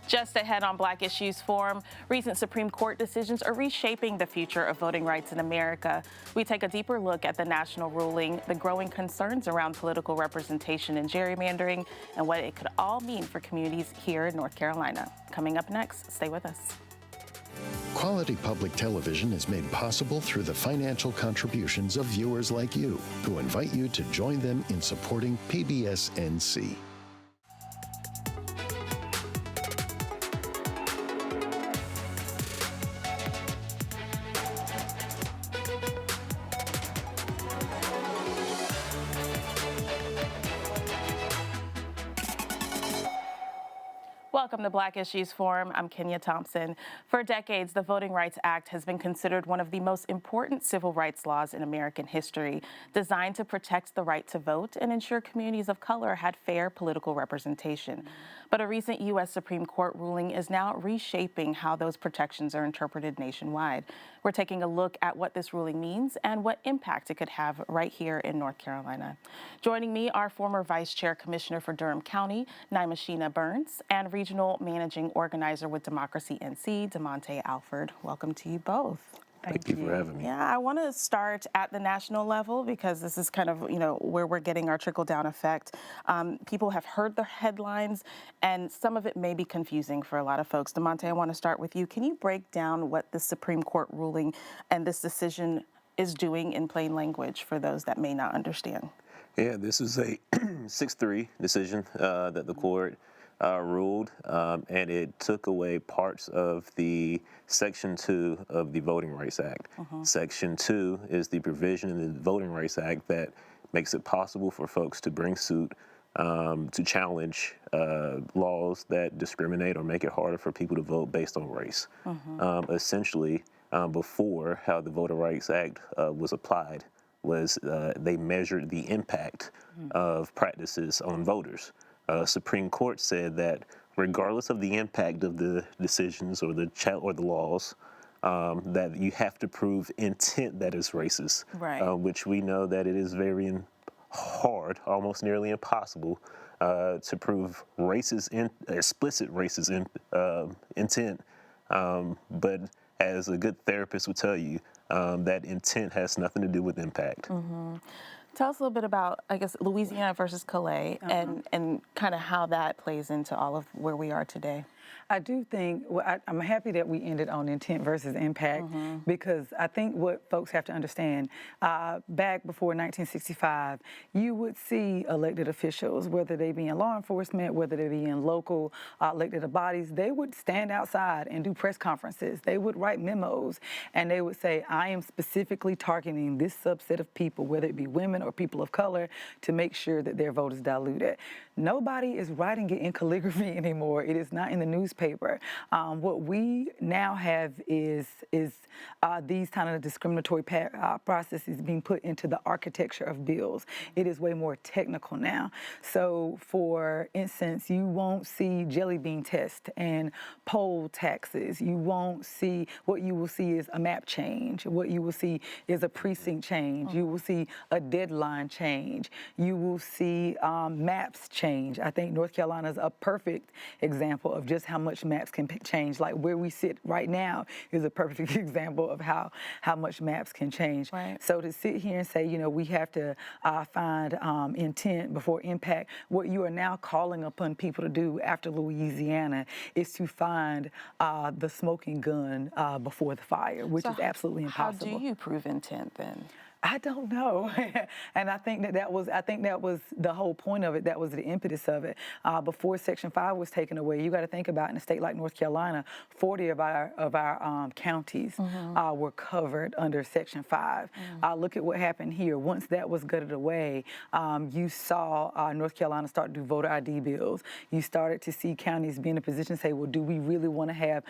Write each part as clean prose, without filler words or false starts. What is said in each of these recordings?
Just ahead on Black Issues Forum, recent Supreme Court decisions are reshaping the future of voting rights in America. We take a deeper look at the national ruling, the growing concerns around political representation and gerrymandering, and what it could all mean for communities here in North Carolina. Coming up next, stay with us. Quality public television is made possible through the financial contributions of viewers like you, who invite you to join them in supporting PBS NC. Welcome to Black Issues Forum. I'm Kenia Thompson. For decades, the Voting Rights Act has been considered one of the most important civil rights laws in American history, designed to protect the right to vote and ensure communities of color had fair political representation. But a recent U.S. Supreme Court ruling is now reshaping how those protections are interpreted nationwide. We're taking a look at what this ruling means and what impact it could have right here in North Carolina. Joining me are former Vice Chair Commissioner for Durham County, Nimasheena Burns, and Regional Managing Organizer with Democracy NC, DeMonte Alford. Welcome to you both. Thank you for having me. Yeah, I want to start at the national level because this is kind of, where we're getting our trickle-down effect. People have heard the headlines, and some of it may be confusing for a lot of folks. DeMonte, I want to start with you. Can you break down what the Supreme Court ruling and this decision is doing in plain language for those that may not understand? Yeah, this is a 6-3 decision that the court ruled, and it took away parts of the Section 2 of the Voting Rights Act. Section 2 is the provision in the Voting Rights Act that makes it possible for folks to bring suit to challenge laws that discriminate or make it harder for people to vote based on race. Essentially, before, how the Voting Rights Act was applied was they measured the impact of practices on voters. Supreme Court said that regardless of the impact of the decisions or the laws, that you have to prove intent that is racist, right. Which we know that it is very hard, almost nearly impossible, to prove explicit racist intent. But as a good therapist would tell you, that intent has nothing to do with impact. Tell us a little bit about, I guess, Louisiana versus Calais and kind of how that plays into all of where we are today. I do think, I'm happy that we ended on intent versus impact because I think what folks have to understand, back before 1965, you would see elected officials, whether they be in law enforcement, whether they be in local elected bodies, they would stand outside and do press conferences. They would write memos and they would say, I am specifically targeting this subset of people, whether it be women or people of color, to make sure that their vote is diluted. Nobody is writing it in calligraphy anymore. It is not in the newspaper. What we now have is these kind of discriminatory processes being put into the architecture of bills. It is way more technical now. So, for instance, you won't see jelly bean test and poll taxes. You won't see, what you will see is a map change. What you will see is a precinct change. You will see a deadline change. You will see maps change. I think North Carolina is a perfect example of just how much maps can change. Like where we sit right now is a perfect example of how much maps can change. Right. So to sit here and say, we have to find intent before impact, what you are now calling upon people to do after Louisiana is to find the smoking gun before the fire, which is absolutely impossible. How do you prove intent then? I don't know. And I think that was the whole point of it. That was the impetus of it. Before Section 5 was taken away, you got to think about in a state like North Carolina, 40 of our counties were covered under Section 5. Look at what happened here. Once that was gutted away, you saw North Carolina start to do voter ID bills. You started to see counties be in a position to say, well, do we really want to have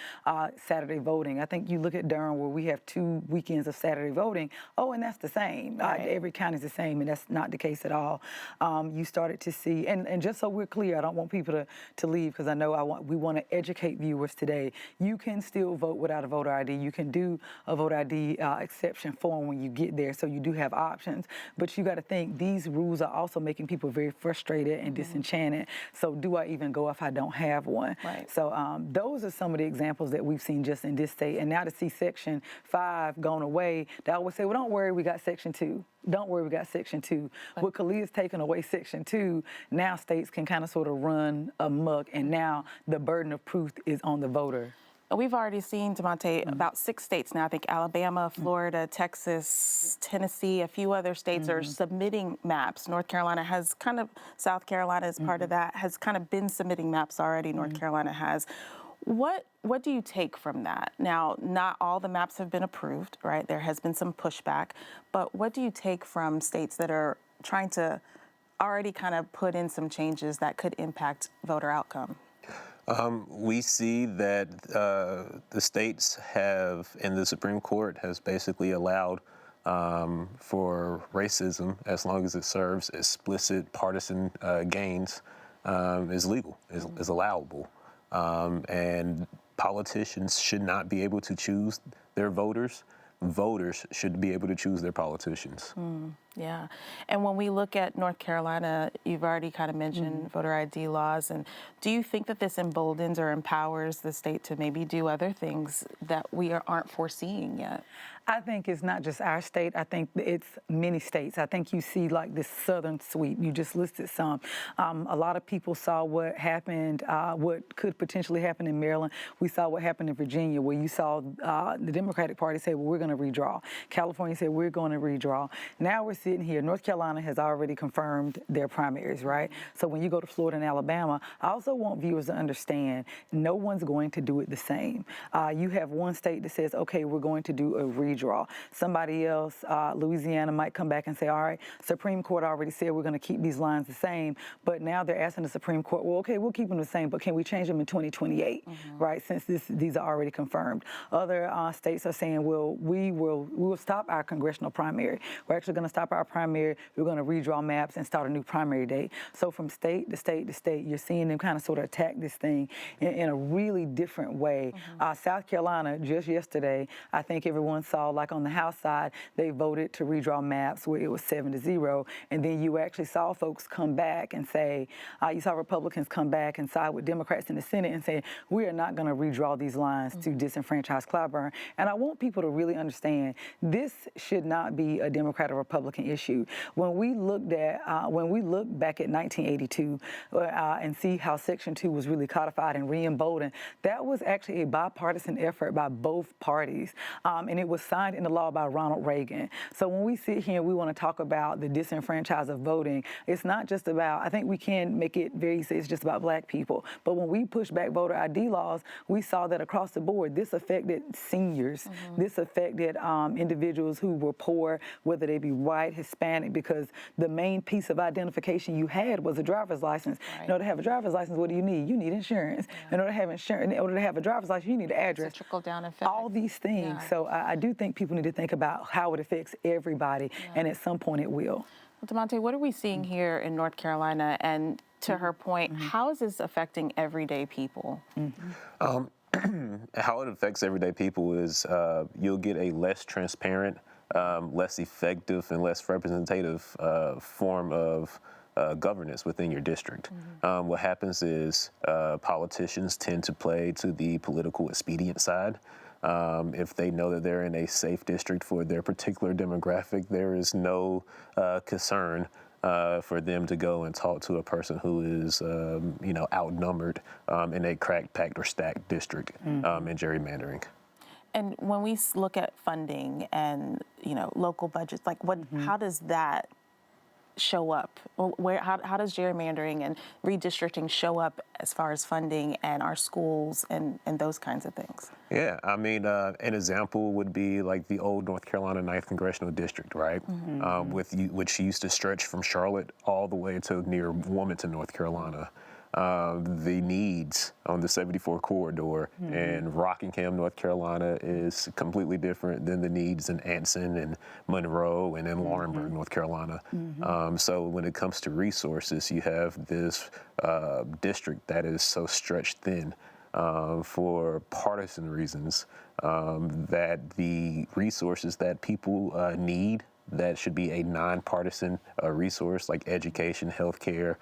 Saturday voting? I think you look at Durham where we have 2 weekends of Saturday voting. Oh, and that's the same. Right. Every county is the same, and that's not the case at all. You started to see, and just so we're clear, I don't want people to leave, because I know we want to educate viewers today. You can still vote without a voter ID. You can do a voter ID exception form when you get there, so you do have options. But you got to think, these rules are also making people very frustrated and disenchanted. So do I even go if I don't have one? Right. So those are some of the examples that we've seen just in this state. And now to see Section 5 gone away, they always say, well, don't worry, we got Section 2. Don't worry, we got Section 2. With Kalia's taking away Section 2, now states can kind of sort of run amok, and now the burden of proof is on the voter. We've already seen, DeMonte, about 6 states now. I think Alabama, Florida, Texas, Tennessee, a few other states are submitting maps. North Carolina has kind of, South Carolina is part of that, has kind of been submitting maps already. North Carolina has. What do you take from that? Now, not all the maps have been approved, right? There has been some pushback, but what do you take from states that are trying to already kind of put in some changes that could impact voter outcome? We see that the states have, and the Supreme Court has basically allowed for racism, as long as it serves explicit partisan gains, is legal, is allowable. And politicians should not be able to choose their voters. Voters should be able to choose their politicians. Yeah. And when we look at North Carolina, you've already kind of mentioned voter ID laws. And do you think that this emboldens or empowers the state to maybe do other things that we aren't foreseeing yet? I think it's not just our state. I think it's many states. I think you see like this southern sweep. You just listed some. A lot of people saw what happened, what could potentially happen in Maryland. We saw what happened in Virginia, where you saw the Democratic Party say, well, we're going to redraw. California said, we're going to redraw. Now we're sitting here. North Carolina has already confirmed their primaries, right? So when you go to Florida and Alabama, I also want viewers to understand no one's going to do it the same. You have one state that says, okay, we're going to do a redraw. Somebody else, Louisiana, might come back and say, all right, Supreme Court already said we're going to keep these lines the same, but now they're asking the Supreme Court, well, okay, we'll keep them the same, but can we change them in 2028, right, since these are already confirmed. Other states are saying, well, we will stop our congressional primary. We're actually going to stop our primary. We're going to redraw maps and start a new primary date. So from state to state to state, you're seeing them kind of sort of attack this thing in a really different way. South Carolina, just yesterday, I think everyone saw, like on the House side, they voted to redraw maps where it was 7-0, and then you actually saw folks come back and say, you saw Republicans come back and side with Democrats in the Senate and say, we are not going to redraw these lines to disenfranchise Clyburn. And I want people to really understand, this should not be a Democrat or Republican issue. When we look back at 1982 and see how Section 2 was really codified and re-emboldened, that was actually a bipartisan effort by both parties, and it was signed into law by Ronald Reagan. So when we sit here and we want to talk about the disenfranchisement of voting, it's not just about, I think we can make it very easy, it's just about black people. But when we push back voter ID laws, we saw that across the board, this affected seniors. This affected individuals who were poor, whether they be white, Hispanic, because the main piece of identification you had was a driver's license. Right. In order to have a driver's license, what do you need? You need insurance. In order to have insurance, in order to have a driver's license, you need an address. It's a trickle-down effect. All these things. Yeah. So I do think people need to think about how it affects everybody, and at some point it will. Well, DeMonte, what are we seeing here in North Carolina? And to her point, how is this affecting everyday people? How it affects everyday people is you'll get a less transparent, less effective, and less representative form of governance within your district. What happens is politicians tend to play to the political expedient side. If they know that they're in a safe district for their particular demographic, there is no concern for them to go and talk to a person who is, outnumbered in a cracked, packed, or stacked district in gerrymandering. And when we look at funding and, local budgets, like how does that show up? How does gerrymandering and redistricting show up as far as funding and our schools and those kinds of things? Yeah, I mean, an example would be like the old North Carolina 9th Congressional District, right? Which used to stretch from Charlotte all the way to near Wilmington, North Carolina. the needs on the 74 corridor in Rockingham, North Carolina is completely different than the needs in Anson and Monroe and in Laurinburg, North Carolina. So when it comes to resources, you have this district that is so stretched thin for partisan reasons that the resources that people need that should be a nonpartisan resource like education, healthcare,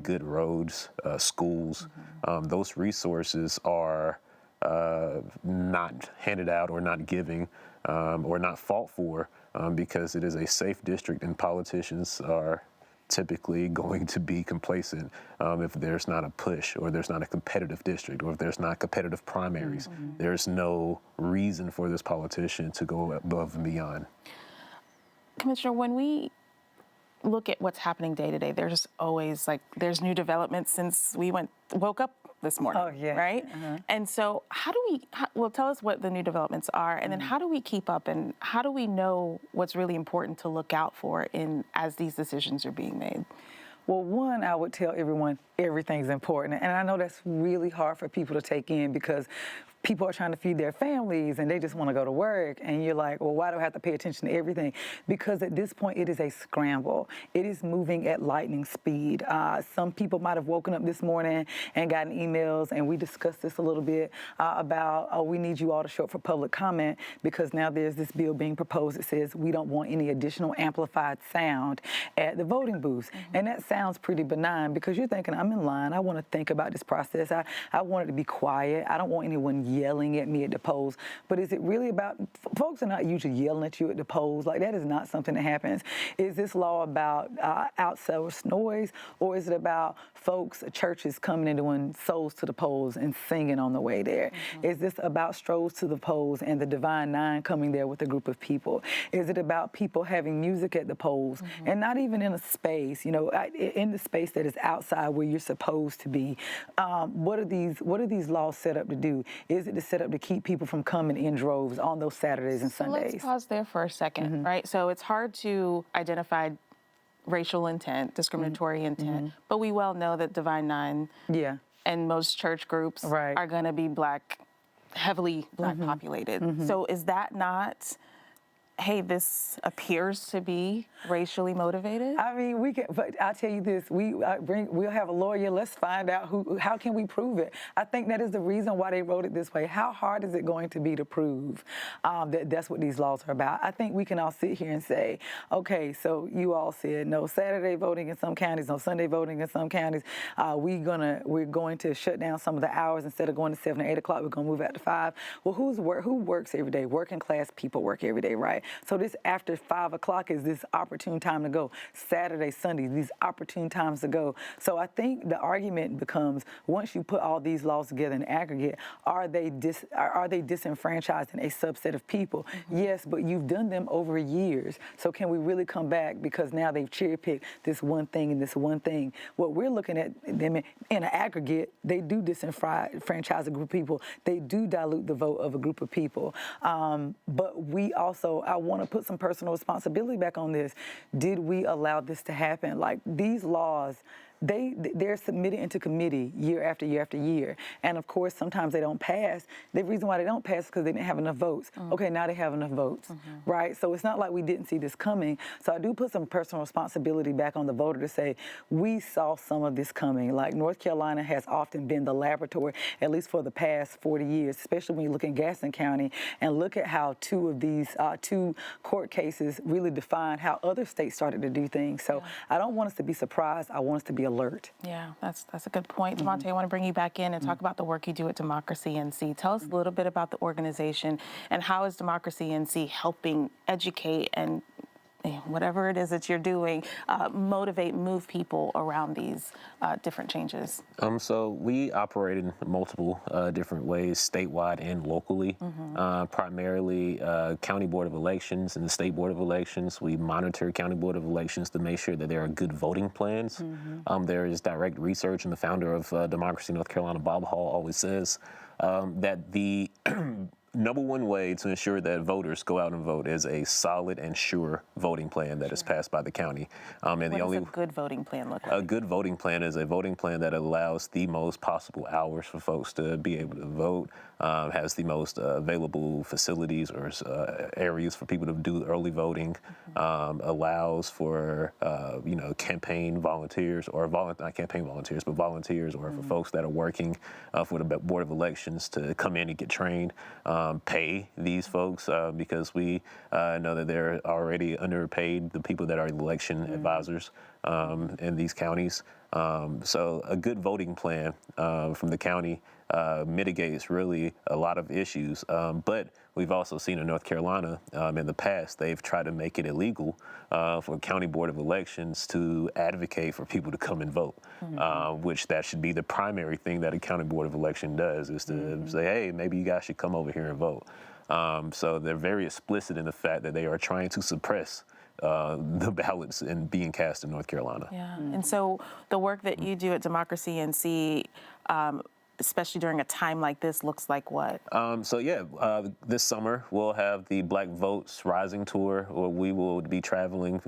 good roads, schools. Those resources are not handed out or not giving or not fought for because it is a safe district and politicians are typically going to be complacent if there's not a push or there's not a competitive district or if there's not competitive primaries. There's no reason for this politician to go above and beyond. Commissioner, when we look at what's happening day to day, there's always there's new developments since we woke up this morning, right? And so how do we, well, tell us what the new developments are, and then how do we keep up, and how do we know what's really important to look out for as these decisions are being made? Well, one, I would tell everyone everything's important. And I know that's really hard for people to take in because people are trying to feed their families and they just want to go to work. And you're like, well, why do I have to pay attention to everything? Because at this point, it is a scramble. It is moving at lightning speed. Some people might have woken up this morning and gotten emails, and we discussed this a little bit about, we need you all to show up for public comment because now there's this bill being proposed that says we don't want any additional amplified sound at the voting booths. And that sounds pretty benign because you're thinking, I'm in line. I want to think about this process. I want it to be quiet. I don't want anyone yelling at me at the polls. But is it really about, folks are not usually yelling at you at the polls. Like, that is not something that happens. Is this law about outsourced noise, or is it about folks, churches coming and doing souls to the polls and singing on the way there? Is this about strolls to the polls and the Divine Nine coming there with a group of people? Is it about people having music at the polls and not even in a space, in the space that is outside where you're supposed to be? What are these laws set up to do? Is it set up to keep people from coming in droves on those Saturdays and Sundays? Let's pause there for a second, right? So it's hard to identify racial intent, discriminatory intent, but we well know that Divine Nine and most church groups are going to be heavily Black populated. So is that not, hey, this appears to be racially motivated? I mean, we can, but I'll tell you this, we'll have a lawyer, let's find out how can we prove it? I think that is the reason why they wrote it this way. How hard is it going to be to prove that that's what these laws are about? I think we can all sit here and say, okay, so you all said no Saturday voting in some counties, no Sunday voting in some counties. We're going to shut down some of the hours. Instead of going to 7 or 8 o'clock, we're going to move out to 5. Well, who works every day? Working class people work every day, right? So this after 5 o'clock is this opportune time to go. Saturday, Sunday, these opportune times to go. So I think the argument becomes, once you put all these laws together in aggregate, are they disenfranchising a subset of people? Yes, but you've done them over years. So can we really come back because now they've cherry-picked this one thing and this one thing? What we're looking at them in an aggregate, they do disenfranchise a group of people. They do dilute the vote of a group of people. But we also, I want to put some personal responsibility back on this. Did we allow this to happen? Like, these laws, they're submitted into committee year after year after year. And of course, sometimes they don't pass. The reason why they don't pass is because they didn't have enough votes. Okay, now they have enough votes, right? So it's not like we didn't see this coming. So I do put some personal responsibility back on the voter to say, we saw some of this coming. Like, North Carolina has often been the laboratory, at least for the past 40 years, especially when you look in Gaston County and look at how two of these two court cases really define how other states started to do things. So I don't want us to be surprised. I want us to be alert. Yeah, that's a good point. DeMonte, I want to bring you back in and talk about the work you do at Democracy NC. Tell us a little bit about the organization and how is Democracy NC helping educate and whatever it is that you're doing, motivate, move people around these different changes? So we operate in multiple different ways, statewide and locally. Primarily County Board of Elections and the State Board of Elections. We monitor County Board of Elections to make sure that there are good voting plans. There is direct research, and the founder of Democracy North Carolina, Bob Hall, always says that the number one way to ensure that voters go out and vote is a solid and sure voting plan that is passed by the county. And What does a good voting plan look like? a good voting plan is a voting plan that allows the most possible hours for folks to be able to vote, has the most available facilities or areas for people to do early voting, allows for campaign volunteers or not campaign volunteers, but volunteers or for folks that are working for the Board of Elections to come in and get trained, pay these folks because we know that they're already underpaid, the people that are election advisors in these counties. So a good voting plan from the county mitigates really a lot of issues. But we've also seen in North Carolina in the past, they've tried to make it illegal for County Board of Elections to advocate for people to come and vote, which that should be the primary thing that a County Board of Election does, is to say, hey, maybe you guys should come over here and vote. So they're very explicit in the fact that they are trying to suppress the ballots and being cast in North Carolina. Yeah, and so the work that you do at Democracy NC, especially during a time like this, looks like what? This summer we'll have the Black Votes Rising Tour, where we will be traveling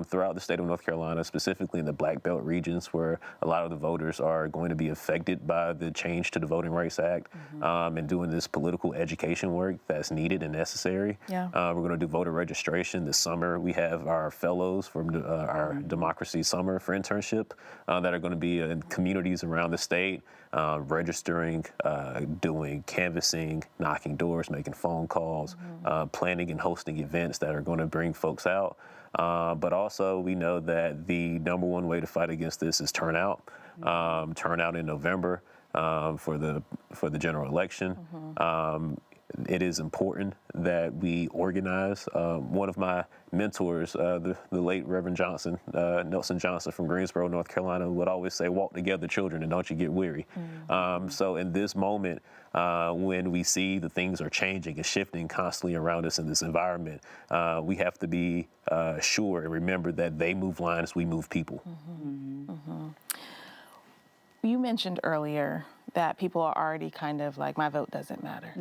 throughout the state of North Carolina, specifically in the Black Belt regions where a lot of the voters are going to be affected by the change to the Voting Rights Act, and doing this political education work that's needed and necessary. Yeah. We're going to do voter registration this summer. We have our fellows from our Democracy Summer for internship that are going to be in communities around the state, registering, doing canvassing, knocking doors, making phone calls, planning and hosting events that are going to bring folks out. But also we know that the number one way to fight against this is turnout. Turnout in November for the general election. It is important that we organize. One of my mentors, the late Reverend Nelson Johnson from Greensboro, North Carolina, would always say, walk together, children, and don't you get weary. So in this moment, when we see the things are changing and shifting constantly around us in this environment, we have to be sure and remember that they move lines, we move people. You mentioned earlier that people are already kind of like, my vote doesn't matter.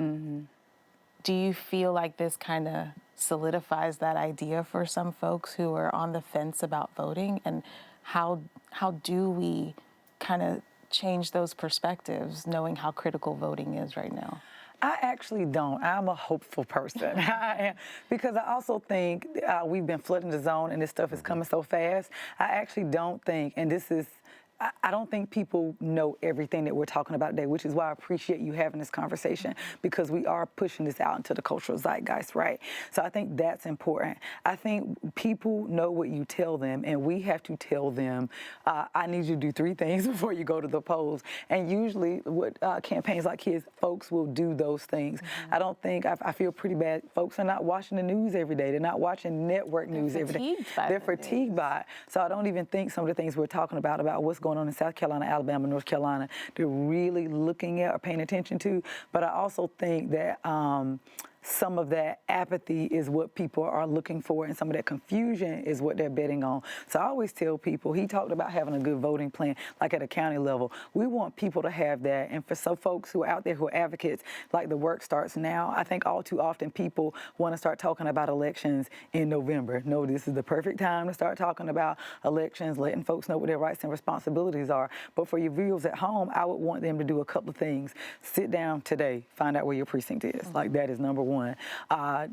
Do you feel like this kind of solidifies that idea for some folks who are on the fence about voting? And how do we kind of change those perspectives, knowing how critical voting is right now? I actually don't. I'm a hopeful person. I am, because I also think we've been flooding the zone and this stuff is coming so fast. I actually don't think, and this is, I don't think people know everything that we're talking about today, which is why I appreciate you having this conversation, because we are pushing this out into the cultural zeitgeist, right? So I think that's important. I think people know what you tell them, and we have to tell them, I need you to do 3 things before you go to the polls. And usually what campaigns like his, folks will do those things. I don't think, I feel pretty bad. Folks are not watching the news every day. They're not watching network news every day. They're fatigued by it. So I don't even think some of the things we're talking about what's going on in South Carolina, Alabama, North Carolina, they're really looking at or paying attention to. But I also think that some of that apathy is what people are looking for, and some of that confusion is what they're betting on. So I always tell people, he talked about having a good voting plan, like at a county level. We want people to have that. And for some folks who are out there who are advocates, like the work starts now, I think all too often people want to start talking about elections in November. No, this is the perfect time to start talking about elections, letting folks know what their rights and responsibilities are. But for your viewers at home, I would want them to do a couple of things. Sit down today, find out where your precinct is. Like, that is number one.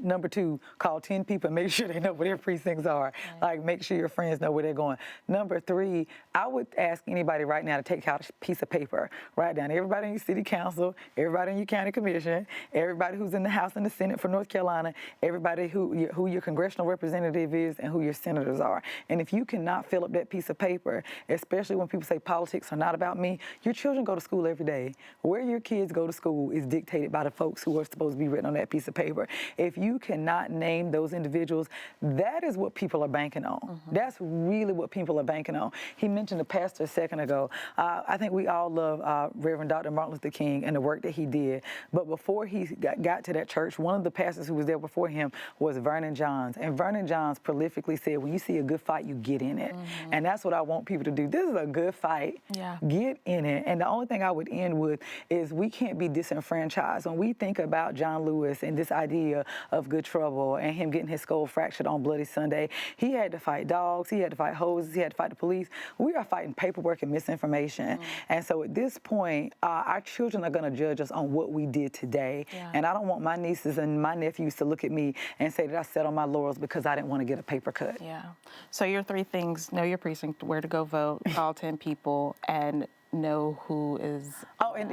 Number 2, call 10 people and make sure they know where their precincts are. Like, make sure your friends know where they're going. Number 3, I would ask anybody right now to take out a piece of paper, write down everybody in your city council, everybody in your county commission, everybody who's in the House and the Senate for North Carolina, everybody who your congressional representative is, and who your senators are. And if you cannot fill up that piece of paper, especially when people say politics are not about me, your children go to school every day. Where your kids go to school is dictated by the folks who are supposed to be written on that piece of of paper. If you cannot name those individuals, that is what people are banking on. That's really what people are banking on. He mentioned the pastor a second ago. I think we all love Reverend Dr. Martin Luther King and the work that he did. But before he got to that church, one of the pastors who was there before him was Vernon Johns. And Vernon Johns prolifically said, when you see a good fight, you get in it. And that's what I want people to do. This is a good fight. Yeah. Get in it. And the only thing I would end with is we can't be disenfranchised. When we think about John Lewis and this idea of good trouble and him getting his skull fractured on Bloody Sunday, he had to fight dogs, he had to fight hoses, he had to fight the police. We are fighting paperwork and misinformation. And so at this point, our children are going to judge us on what we did today. Yeah. And I don't want my nieces and my nephews to look at me and say that I sat on my laurels because I didn't want to get a paper cut. Yeah. So your 3 things: know your precinct, where to go vote, call 10 people, and know who is. Oh, and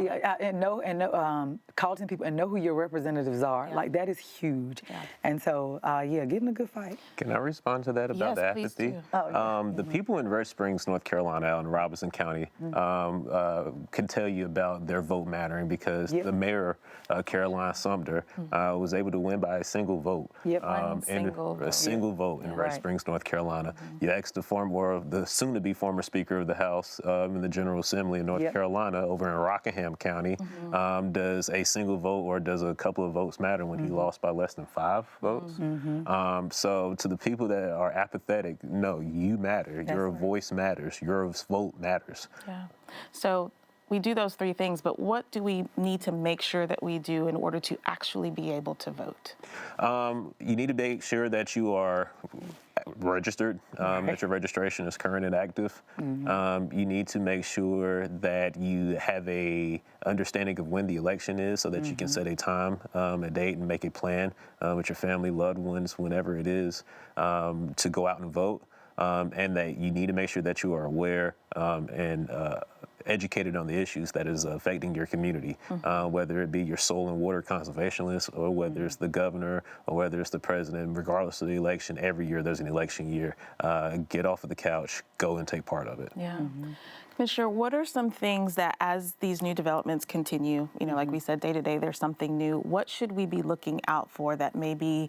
call 10 people and know who your representatives are. Yeah. Like, that is huge. Yeah. And so, yeah, get in a good fight. Can I respond to that about Yes, the please apathy? do. Oh, yeah. The people in Red Springs, North Carolina, out in Robeson County, can tell you about their vote mattering because Yep. the mayor, Caroline Sumter, was able to win by a single vote. Yep. One single vote. A single vote in Red Right. Springs, North Carolina. You asked the soon-to-be former Speaker of the House in the General Assembly in North Yep. Carolina, over in Rockingham County, does a single vote or does a couple of votes matter when he lost by less than 5 votes? So to the people that are apathetic, no, you matter. Your right. voice matters. Your vote matters. Yeah. So we do those 3 things, but what do we need to make sure that we do in order to actually be able to vote? You need to make sure that you are registered, that your registration is current and active. You need to make sure that you have a understanding of when the election is so that you can set a time, a date, and make a plan with your family, loved ones, whenever it is, to go out and vote. And that you need to make sure that you are aware and educated on the issues that is affecting your community, whether it be your soil and water conservationists or whether it's the governor or whether it's the president. Regardless of the election, every year there's an election year. Get off of the couch, go and take part of it. Yeah. Commissioner, what are some things that as these new developments continue, like we said, day to day, there's something new. What should we be looking out for that maybe,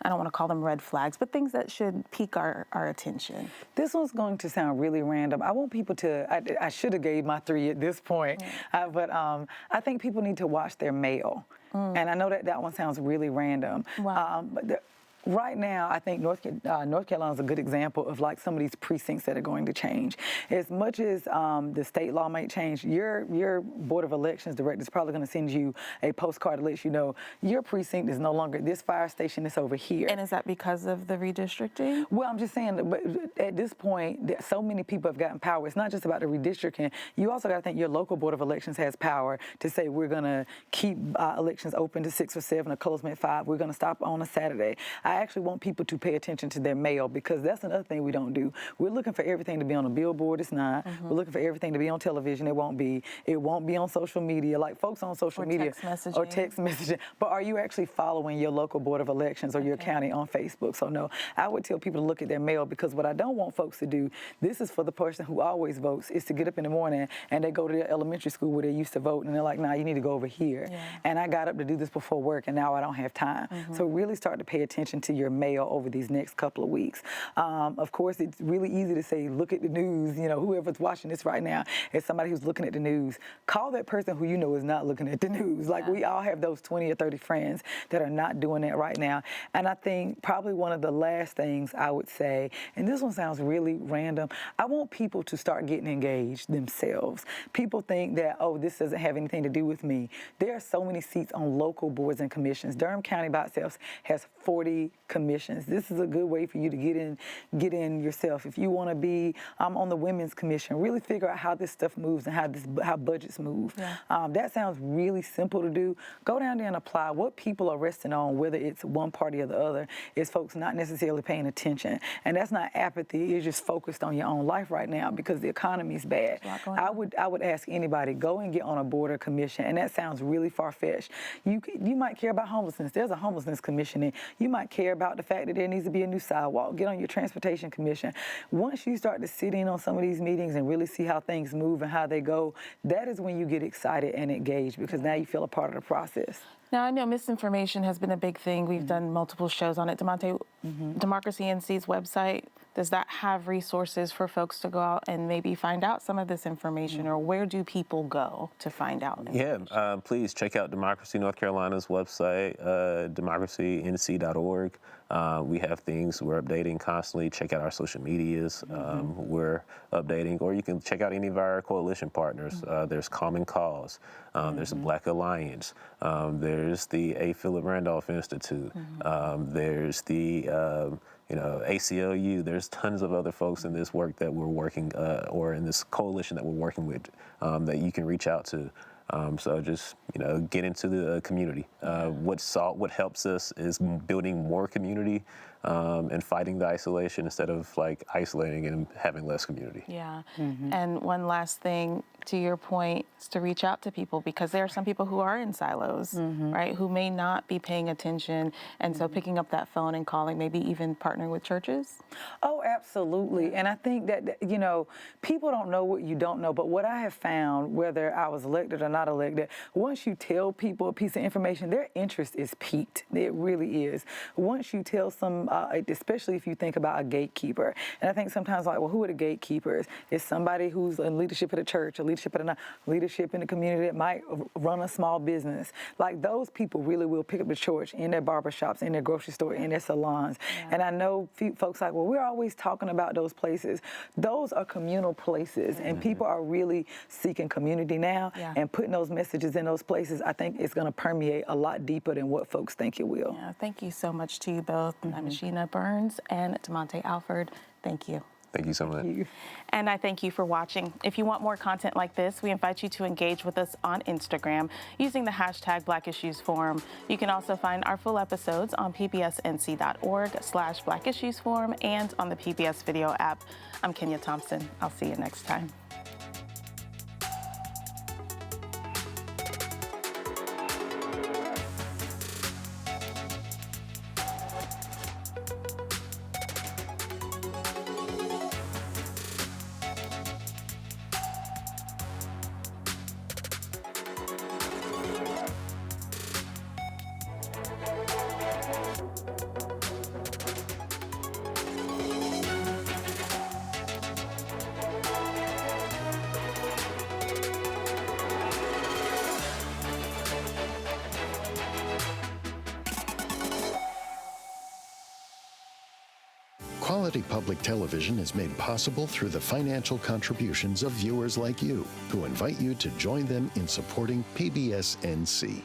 I don't want to call them red flags, but things that should pique our attention? This one's going to sound really random. I want people to, I should have gave my 3 at this point, but I think people need to watch their mail. And I know that one sounds really random. Wow. But right now, I think North Carolina is a good example of like some of these precincts that are going to change. As much as the state law might change, your Board of Elections director is probably going to send you a postcard to let you know your precinct is no longer this fire station, it's over here. And is that because of the redistricting? Well, I'm just saying, but at this point, so many people have gotten power. It's not just about the redistricting. You also got to think your local Board of Elections has power to say we're going to keep elections open to 6 or 7 or close them at 5. We're going to stop on a Saturday. I actually want people to pay attention to their mail because that's another thing we don't do. We're looking for everything to be on a billboard. It's not. We're looking for everything to be on television. It won't be. It won't be on social media. Like folks on social media. Or text messaging. But are you actually following your local Board of Elections or your county on Facebook? So no, I would tell people to look at their mail because what I don't want folks to do, this is for the person who always votes, is to get up in the morning and they go to their elementary school where they used to vote and they're like, nah, you need to go over here. And I got up to do this before work and now I don't have time. So really start to pay attention to your mail over these next couple of weeks. Of course, it's really easy to say, look at the news. Whoever's watching this right now is somebody who's looking at the news. Call that person who you know is not looking at the news. Like we all have those 20 or 30 friends that are not doing that right now. And I think probably one of the last things I would say, and this one sounds really random, I want people to start getting engaged themselves. People think that, oh, this doesn't have anything to do with me. There are so many seats on local boards and commissions. Durham County by itself has 40 commissions. This is a good way for you to get in yourself. If you want to be on the Women's Commission, really figure out how this stuff moves and how budgets move. That sounds really simple to do. Go down there and apply. What people are resting on, whether it's one party or the other, is folks not necessarily paying attention. And that's not apathy. You're just focused on your own life right now because the economy's bad. I would ask anybody, go and get on a board or commission. And that sounds really far-fetched. You might care about homelessness. There's a homelessness commission. And you might care care about the fact that there needs to be a new sidewalk. Get on your transportation commission. Once you start to sit in on some of these meetings and really see how things move and how they go, that is when you get excited and engaged, because now you feel a part of the process. Now, I know misinformation has been a big thing. We've done multiple shows on it. DeMonte, Democracy NC's website, does that have resources for folks to go out and maybe find out some of this information, or where do people go to find out? Yeah, please check out Democracy North Carolina's website, democracync.org. We have things we're updating constantly. Check out our social medias. We're updating, or you can check out any of our coalition partners. There's Common Cause. There's the Black Alliance. There's the A. Philip Randolph Institute. There's the ACLU. There's tons of other folks in this work that we're working, or in this coalition that we're working with, that you can reach out to. So just, get into the community. What helps us is building more community and fighting the isolation instead of isolating and having less community. Yeah. And one last thing, to your point, is to reach out to people, because there are some people who are in silos, right, who may not be paying attention. And so picking up that phone and calling, maybe even partnering with churches. Oh, absolutely. And I think that, people don't know what you don't know. But what I have found, whether I was elected or not elected, once you tell people a piece of information, their interest is piqued. It really is. Once you tell some, especially if you think about a gatekeeper, and I think sometimes who are the gatekeepers? It's somebody who's in leadership at a church, a leadership at leadership in the community that might run a small business. Those people really will pick up the torch in their barbershops, in their grocery store, in their salons. And I know folks we're always talking about those places. Those are communal places, and people are really seeking community now, and putting those messages in those places, I think it's going to permeate a lot deeper than what folks think it will. Yeah, thank you so much to you both, Nimasheena Burns and DeMonte Alford. Thank you. Thank you so much. Thank you. And I thank you for watching. If you want more content like this, we invite you to engage with us on Instagram using the hashtag Black Issues Forum. You can also find our full episodes on pbsnc.org/Black Issues Forum and on the PBS video app. I'm Kenia Thompson. I'll see you next time. Quality public television is made possible through the financial contributions of viewers like you, who invite you to join them in supporting PBS NC.